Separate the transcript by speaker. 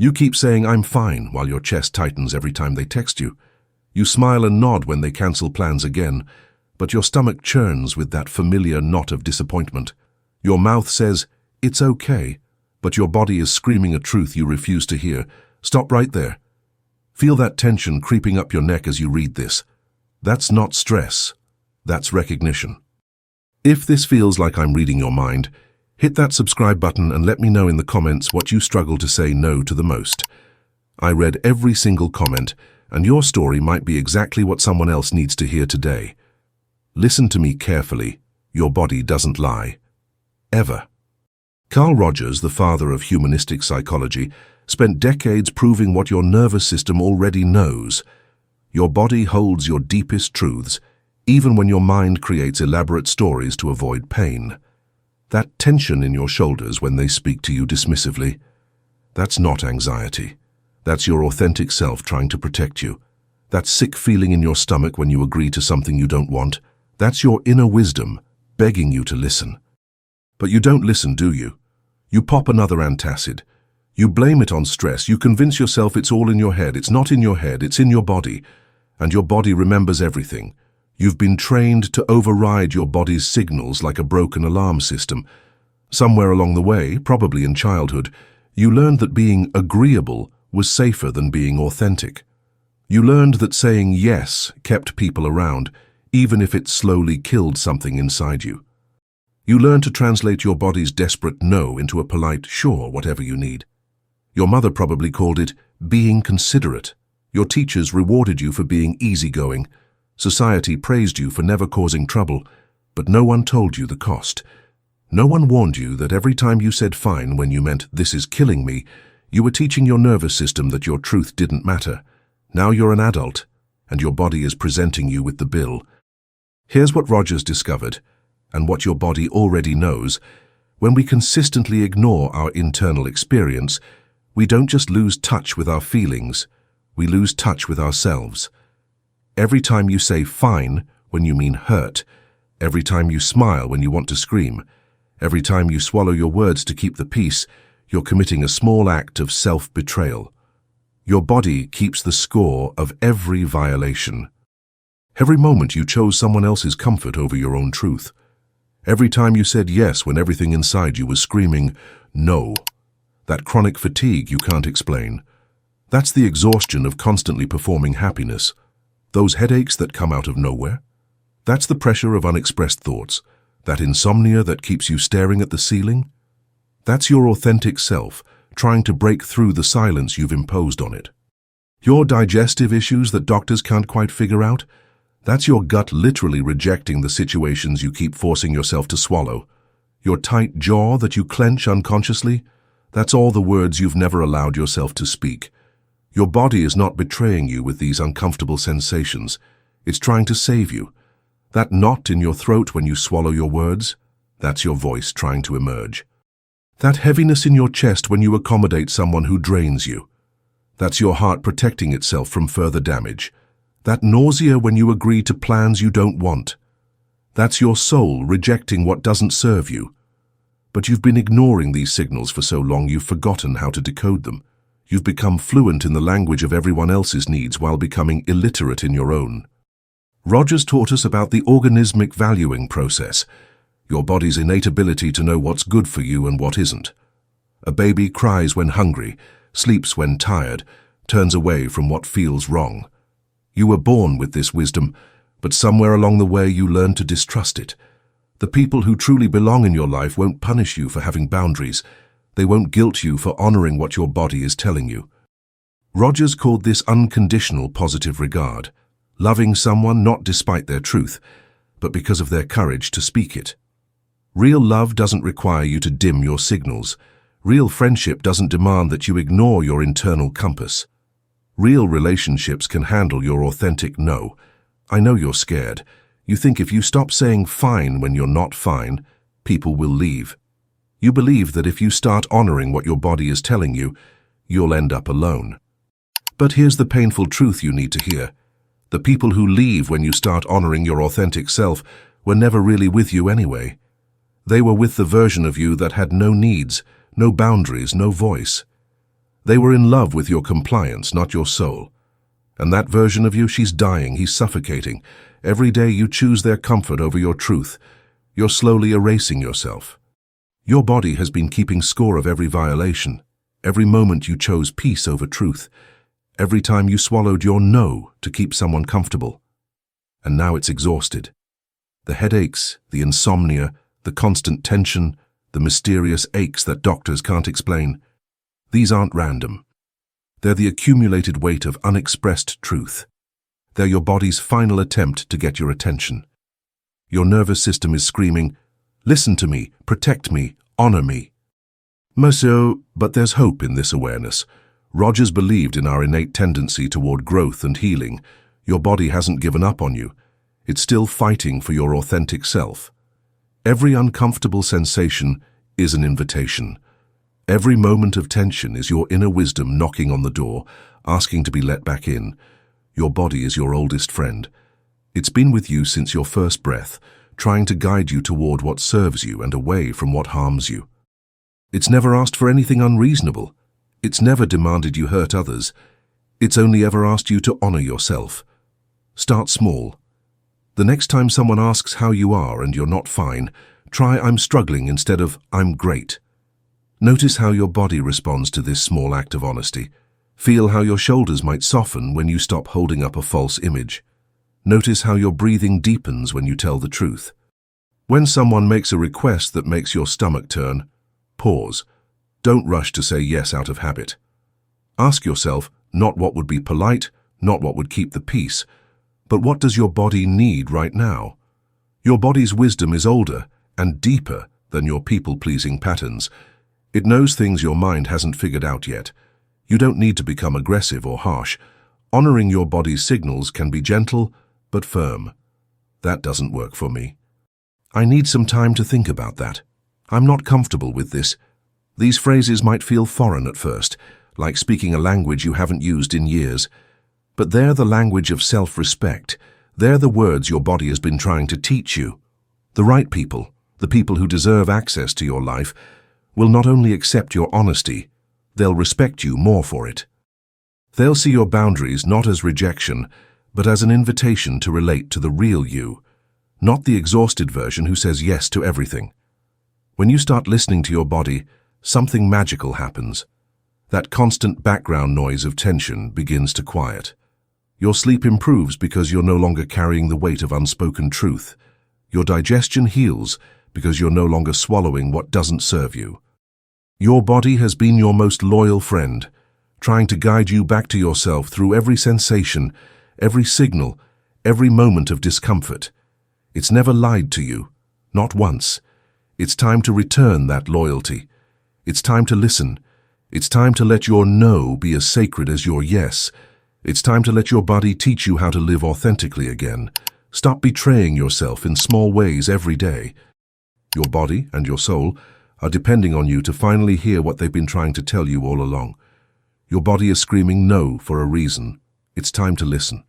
Speaker 1: You keep saying, "I'm fine," while your chest tightens every time they text you. You smile and nod when they cancel plans again, but your stomach churns with that familiar knot of disappointment. Your mouth says, "It's okay," but your body is screaming a truth you refuse to hear. Stop right there. Feel that tension creeping up your neck as you read this. That's not stress. That's recognition. If this feels like I'm reading your mind, hit that subscribe button and let me know in the comments what you struggle to say no to the most. I read every single comment, and your story might be exactly what someone else needs to hear today. Listen to me carefully. Your body doesn't lie. Ever. Carl Rogers, the father of humanistic psychology, spent decades proving what your nervous system already knows. Your body holds your deepest truths, even when your mind creates elaborate stories to avoid pain. That tension in your shoulders when they speak to you dismissively, that's not anxiety. That's your authentic self trying to protect you. That sick feeling in your stomach when you agree to something you don't want, that's your inner wisdom begging you to listen. But you don't listen, do you? You pop another antacid. You blame it on stress. You convince yourself it's all in your head. It's not in your head, it's in your body. And your body remembers everything. You've been trained to override your body's signals like a broken alarm system. Somewhere along the way, probably in childhood, you learned that being agreeable was safer than being authentic. You learned that saying yes kept people around, even if it slowly killed something inside you. You learned to translate your body's desperate no into a polite sure, whatever you need. Your mother probably called it being considerate. Your teachers rewarded you for being easygoing. Society praised you for never causing trouble, but no one told you the cost. No one warned you that every time you said fine when you meant "this is killing me," you were teaching your nervous system that your truth didn't matter. Now you're an adult, and your body is presenting you with the bill. Here's what Rogers discovered, and what your body already knows. When we consistently ignore our internal experience, we don't just lose touch with our feelings, we lose touch with ourselves. Every time you say fine when you mean hurt, every time you smile when you want to scream, every time you swallow your words to keep the peace, you're committing a small act of self-betrayal. Your body keeps the score of every violation. Every moment you chose someone else's comfort over your own truth. Every time you said yes when everything inside you was screaming no. That chronic fatigue you can't explain. That's the exhaustion of constantly performing happiness. Those headaches that come out of nowhere. That's the pressure of unexpressed thoughts. That insomnia that keeps you staring at the ceiling. That's your authentic self trying to break through the silence you've imposed on it. Your digestive issues that doctors can't quite figure out. That's your gut literally rejecting the situations you keep forcing yourself to swallow. Your tight jaw that you clench unconsciously. That's all the words you've never allowed yourself to speak. Your body is not betraying you with these uncomfortable sensations. It's trying to save you. That knot in your throat when you swallow your words, that's your voice trying to emerge. That heaviness in your chest when you accommodate someone who drains you, that's your heart protecting itself from further damage. That nausea when you agree to plans you don't want, that's your soul rejecting what doesn't serve you. But you've been ignoring these signals for so long you've forgotten how to decode them. You've become fluent in the language of everyone else's needs while becoming illiterate in your own. Rogers taught us about the organismic valuing process, your body's innate ability to know what's good for you and what isn't. A baby cries when hungry, sleeps when tired, turns away from what feels wrong. You were born with this wisdom, but somewhere along the way you learned to distrust it. The people who truly belong in your life won't punish you for having boundaries. They won't guilt you for honoring what your body is telling you. Rogers called this unconditional positive regard, loving someone not despite their truth, but because of their courage to speak it. Real love doesn't require you to dim your signals. Real friendship doesn't demand that you ignore your internal compass. Real relationships can handle your authentic no. I know you're scared. You think if you stop saying fine when you're not fine, people will leave. You believe that if you start honoring what your body is telling you, you'll end up alone. But here's the painful truth you need to hear. The people who leave when you start honoring your authentic self were never really with you anyway. They were with the version of you that had no needs, no boundaries, no voice. They were in love with your compliance, not your soul. And that version of you, she's dying, he's suffocating. Every day you choose their comfort over your truth. You're slowly erasing yourself. Your body has been keeping score of every violation, every moment you chose peace over truth, every time you swallowed your no to keep someone comfortable. And now it's exhausted. The headaches, the insomnia, the constant tension, the mysterious aches that doctors can't explain, these aren't random. They're the accumulated weight of unexpressed truth. They're your body's final attempt to get your attention. Your nervous system is screaming, "Listen to me, protect me, honor me." Monsieur, but there's hope in this awareness. Rogers believed in our innate tendency toward growth and healing. Your body hasn't given up on you. It's still fighting for your authentic self. Every uncomfortable sensation is an invitation. Every moment of tension is your inner wisdom knocking on the door, asking to be let back in. Your body is your oldest friend. It's been with you since your first breath, trying to guide you toward what serves you and away from what harms you. It's never asked for anything unreasonable. It's never demanded you hurt others. It's only ever asked you to honor yourself. Start small. The next time someone asks how you are and you're not fine, try "I'm struggling" instead of "I'm great." Notice how your body responds to this small act of honesty. Feel how your shoulders might soften when you stop holding up a false image. Notice how your breathing deepens when you tell the truth. When someone makes a request that makes your stomach turn, pause. Don't rush to say yes out of habit. Ask yourself not what would be polite, not what would keep the peace, but what does your body need right now? Your body's wisdom is older and deeper than your people-pleasing patterns. It knows things your mind hasn't figured out yet. You don't need to become aggressive or harsh. Honoring your body's signals can be gentle but firm. That doesn't work for me. I need some time to think about that. I'm not comfortable with this. These phrases might feel foreign at first, like speaking a language you haven't used in years. But they're the language of self-respect. They're the words your body has been trying to teach you. The right people, the people who deserve access to your life, will not only accept your honesty, they'll respect you more for it. They'll see your boundaries not as rejection, but as an invitation to relate to the real you, not the exhausted version who says yes to everything. When you start listening to your body, something magical happens. That constant background noise of tension begins to quiet. Your sleep improves because you're no longer carrying the weight of unspoken truth. Your digestion heals because you're no longer swallowing what doesn't serve you. Your body has been your most loyal friend, trying to guide you back to yourself through every sensation, every signal, every moment of discomfort. It's never lied to you, not once. It's time to return that loyalty. It's time to listen. It's time to let your no be as sacred as your yes. It's time to let your body teach you how to live authentically again. Stop betraying yourself in small ways every day. Your body and your soul are depending on you to finally hear what they've been trying to tell you all along. Your body is screaming no for a reason. It's time to listen.